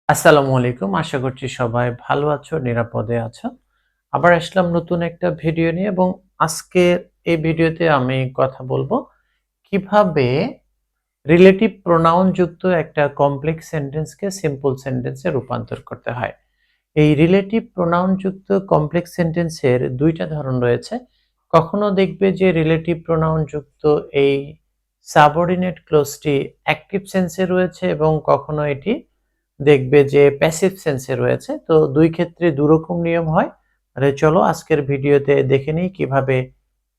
আসসালামু আলাইকুম। আশা করছি সবাই ভালো আছো, নিরাপদে আছো। আবার আসলাম নতুন একটা ভিডিও নিয়ে এবং আজকের এই ভিডিওতে আমি কথা বলবো কিভাবে রিলেটিভ প্রোনাউন যুক্ত একটা কমপ্লেক্স সেন্টেন্সকে সিম্পল সেন্টেন্সে রূপান্তর করতে হয়। এই রিলেটিভ প্রোনাউন যুক্ত কমপ্লেক্স সেন্টেন্সের দুইটা ধরন রয়েছে। কখনো দেখবে যে রিলেটিভ প্রোনাউন যুক্ত এই সাবঅর্ডিনেট ক্লজটি অ্যাক্টিভ সেন্সে রয়েছে এবং কখনো এটি দেখবে যে প্যাসিভ সেন্সে রয়েছে। তো দুই ক্ষেত্রে দুরকম নিয়ম হয়। তাহলে চলো আজকের ভিডিওতে দেখে নিই কিভাবে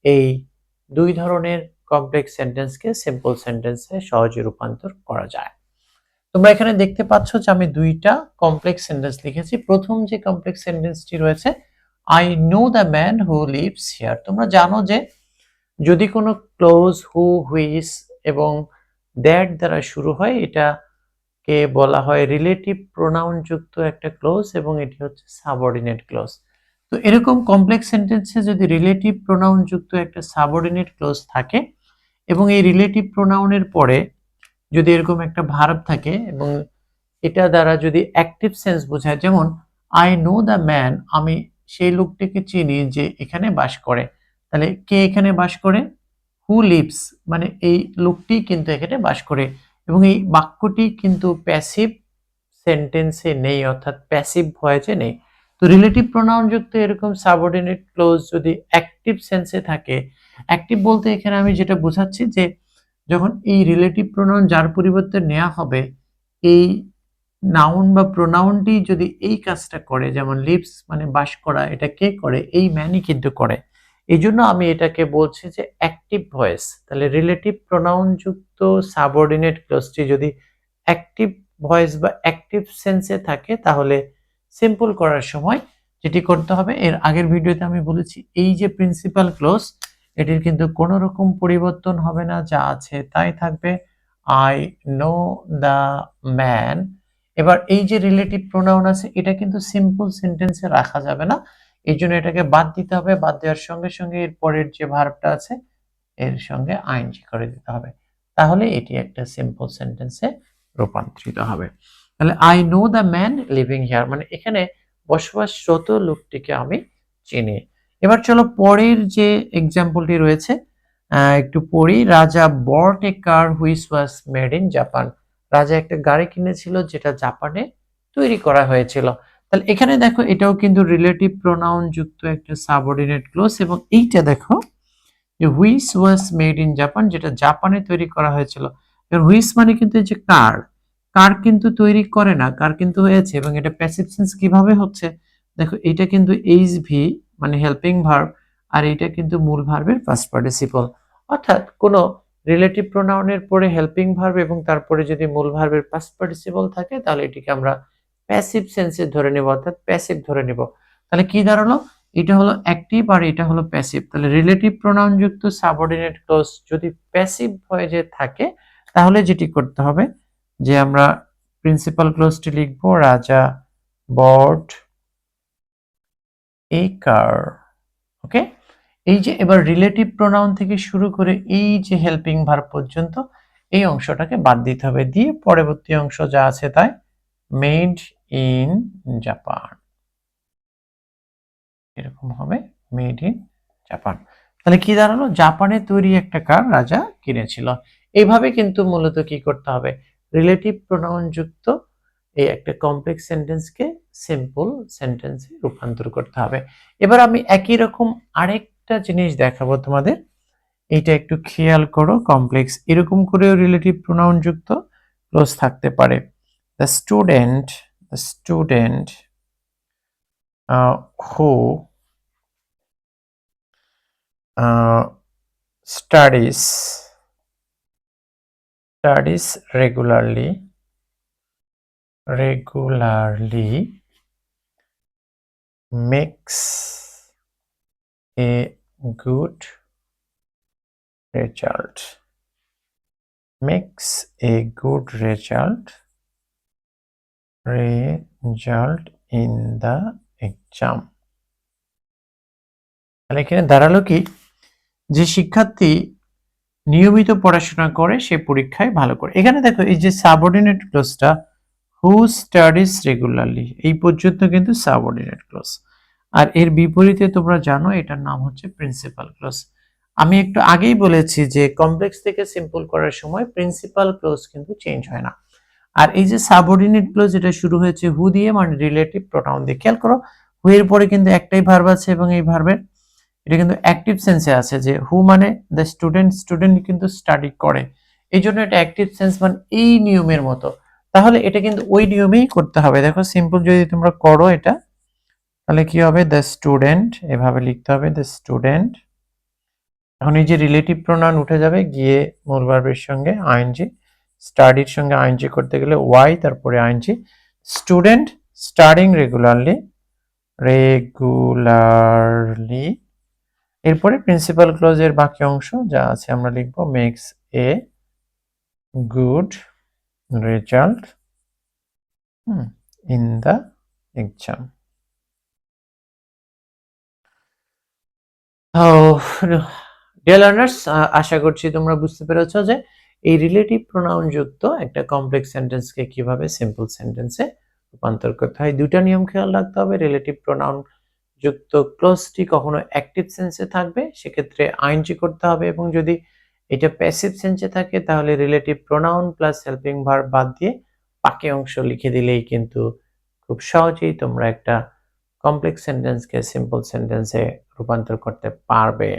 এই দুই ধরনের কমপ্লেক্স সেন্টেন্সকে সিম্পল সেন্টেন্সে সহজে রূপান্তর করা যায়। তোমরা এখানে দেখতে পাচ্ছ যে আমি দুইটা কমপ্লেক্স সেন্টেন্স লিখেছি। প্রথম যে কমপ্লেক্স সেন্টেন্সটি রয়েছে, I know the man who lives here. তোমরা জানো যে যদি কোনো ক্লোজ হু, হুইচ এবং দ্যাট দ্বারা শুরু হয়, এটা কে বলা হয় রিলেটিভ প্রোনাউন যুক্ত একটা ক্লোজ এবং এটি হচ্ছে সাবঅর্ডিনেট ক্লোজ। তো এরকম কমপ্লেক্স সেন্টেন্সে যদি রিলেটিভ প্রোনাউন যুক্ত একটা সাবঅর্ডিনেট ক্লোজ থাকে এবং এই রিলেটিভ প্রোনাউনের পরে যদি এরকম একটা ভার্ব থাকে এবং এটা দ্বারা যদি অ্যাক্টিভ সেন্স বোঝায়, যেমন আই নো দ্য ম্যান, আমি সেই লোকটিকে চিনি যে এখানে বাস করে। তাহলে কে এখানে বাস করে? হু লিভস, মানে এই লোকটি কিন্তু এখানে বাস করে এবং এই বাক্যটি কিন্তু প্যাসিভ সেন্টেন্সে নেই, অর্থাৎ প্যাসিভ ভয়েসে নেই। তো রিলেটিভ প্রোনাউন যুক্ত এরকম সাবঅর্ডিনেট ক্লোজ যদি অ্যাক্টিভ সেন্সে থাকে, অ্যাক্টিভ বলতে এখানে আমি যেটা বোঝাচ্ছি যে যখন এই রিলেটিভ প্রোনাউন যার পরিবর্তে নেওয়া হবে, এই নাউন বা প্রোনাউনটি যদি এই কাজটা করে, যেমন লিভস মানে বাস করা, এটা কে করে? এই ম্যানই কিন্তু করে। এই জন্য আমি এটাকে বলছি যে অ্যাক্টিভ ভয়েস। তাহলে রিলেটিভ প্রোনাউন যুক্ত সাবঅর্ডিনেট ক্লজটি যদি অ্যাক্টিভ ভয়েস বা অ্যাক্টিভ সেন্সে থাকে, তাহলে সিম্পল করার সময় যেটি করতে হবে, এর আগের ভিডিওতে আমি বলেছি এই যে প্রিন্সিপাল ক্লজ, এটির কিন্তু কোনো রকম পরিবর্তন হবে না, যা আছে তাই থাকবে। I know the man. এবার এই যে রিলেটিভ প্রোনাউন আছে, এটা কিন্তু সিম্পল সেন্টেন্সে রাখা যাবে না, এই জন্য এটাকে বাদ দিতে হবে। বাদ দেওয়ার সঙ্গে সঙ্গে এর পরের যে ভার্বটা আছে এর সঙ্গে আইএনজি করে দিতে হবে, তাহলে এটি একটা সিম্পল সেন্টেন্সে রূপান্তরিত হবে। তাহলে I know the man living here, মানে এখানে বসবাসরত লোকটিকে আমি চিনি। এবার চলো পরের যে এক্সাম্পলটি রয়েছে একটু পড়ি। রাজা bought a car which was made in Japan. রাজা একটা গাড়ি কিনেছিল যেটা জাপানে তৈরি করা হয়েছিল। তাহলে এখানে দেখো এটাও কিন্তু রিলেটিভ প্রোনাউন যুক্ত একটা সাবঅর্ডিনেট ক্লোজ এবং এইটা দেখো যে which was made in Japan, যেটা জাপানে তৈরি করা হয়েছিল। হুইচ মানে কিন্তু এই যে কার, কার কিন্তু তৈরি করে না, কার কিন্তু হয়েছে। এবং এটা প্যাসিভ সেন্স কিভাবে হচ্ছে দেখো, এটা কিন্তু এইচ ভি মানে হেল্পিং ভার্ব, আর এটা কিন্তু মূল ভার্বের ফার্স্ট পার্টিসিপল। অর্থাৎ কোনো রিলেটিভ প্রোনাউনের পরে হেল্পিং ভার্ব এবং তারপরে যদি মূল ভার্বের ফার্স্ট পার্টিসিপল থাকে, তাহলে এটিকে আমরা প্যাসিভ সেন্সে ধরে নেব, অর্থাৎ প্যাসিভ ধরে নেব। তাহলে কি দাঁড়ালো? এটা হলো অ্যাক্টিভ আর এটা হলো প্যাসিভ। তাহলে রিলেটিভ প্রোনাউন যুক্ত সাবঅর্ডিনেট ক্লজ যদি প্যাসিভ ভয়েসে থাকে, তাহলে যেটি করতে হবে যে আমরা প্রিন্সিপাল ক্লজটি লিখব, রাজা বট এ কার। ওকে, এই যে এবার রিলেটিভ প্রোনাউন থেকে শুরু করে এই যে হেল্পিং ভার্ব পর্যন্ত এই অংশটাকে বাদ দিতে হবে, দিয়ে পরবর্তী অংশ যা আছে তাই মেড ইন জাপান, এরকম হবে মেড ইন জাপান। তাহলে কি দাঁড়ালো? জাপানে তৈরি একটা কার রাজা কিনেছিল। এইভাবে কিন্তু মূলত কি করতে হবে, রিলেটিভ প্রোনাউন যুক্ত এই একটা কমপ্লেক্স সেন্টেন্সকে সিম্পল সেন্টেন্সে রূপান্তর করতে হবে। এবার আমি একই রকম আরেকটা জিনিস দেখাবো তোমাদের, এইটা একটু খেয়াল করো। কমপ্লেক্স এরকম করেও রিলেটিভ প্রোনাউন যুক্ত ক্লোজ থাকতে পারে। The student, the student who studies regularly makes a good result, makes a good result in the exam। তাহলে এখানে দাঁড়ালো কি, যে শিক্ষার্থী নিয়মিত পড়াশোনা করে সে পরীক্ষায় ভালো করে। এখানে দেখো এই যে সাবঅর্ডিনেট ক্লজটা হু স্টাডিজ রেগুলারলি, এই পর্যন্ত কিন্তু সাবঅর্ডিনেট ক্লজ। আর এর বিপরীতে তোমরা জানো এটার নাম হচ্ছে প্রিন্সিপাল ক্লজ। আমি একটু আগেই বলেছি যে কমপ্লেক্স থেকে সিম্পল করার সময় প্রিন্সিপাল ক্লজ কিন্তু চেঞ্জ হয় না। আর এই যে সাবঅর্ডিনেট ক্লজ, এটা শুরু হয়েছে হু দিয়ে, মানে রিলেটিভ প্রোনাউন দিয়ে। খেয়াল করো, হু এর পরে কিন্তু একটাই ভার্ব আছে এবং এই ভার্বের এটা কিন্তু অ্যাক্টিভ সেন্সে আছে, যে হু মানে দ্য স্টুডেন্ট, স্টুডেন্ট কিন্তু স্টাডি করে, এই জন্য এটা অ্যাক্টিভ সেন্স, মানে এই নিয়মের মতো। তাহলে এটা কিন্তু ওই নিয়মেই করতে হবে। দেখো সিম্পল যদি তোমরা করো এটা, তাহলে কি হবে, দ্য স্টুডেন্ট এভাবে লিখতে হবে, দ্য স্টুডেন্ট। এখন এই যে রিলেটিভ প্রোনাউন উঠে যাবে গিয়ে মূল ভার্বের সঙ্গে আইএনজি, স্টাডির সঙ্গে আইএনজি করতে গেলে ওয়াই তারপরে ING. Student studying regularly, regularly. এরপরে প্রিন্সিপাল ক্লজের বাকি অংশ যা আছে আমরা লিখব, makes a good result in the exam. Dear learners, আশা করছি তোমরা বুঝতে পেরেছো যে এই রিলেটিভ প্রোনাউন যুক্ত একটা কমপ্লেক্স সেন্টেন্সকে কিভাবে সিম্পল সেন্টেন্সে রূপান্তর করতে হয়। দুইটা নিয়ম খেয়াল রাখতে হবে। রিলেটিভ প্রোনাউন যুক্ত ক্লজটি কখনো অ্যাক্টিভ সেন্সে থাকবে, সেক্ষেত্রে আইএনজি করতে হবে, এবং যদি এটা প্যাসিভ সেন্সে থাকে তাহলে relative pronoun plus helping verb বাদ দিয়ে বাকি অংশ লিখে দিলেই কিন্তু খুব সহজেই তোমরা একটা কমপ্লেক্স সেন্টেন্সকে সিম্পল সেন্টেন্সে রূপান্তর করতে পারবে।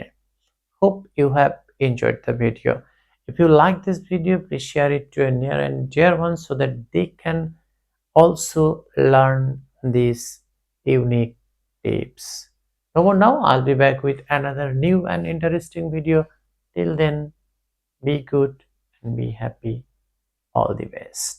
Hope you have enjoyed the video. If you like this video, please share it to your near and dear ones so that they can also learn these unique tips. No more now, I'll be back with another new and interesting video. Till then, be good and be happy. All the best.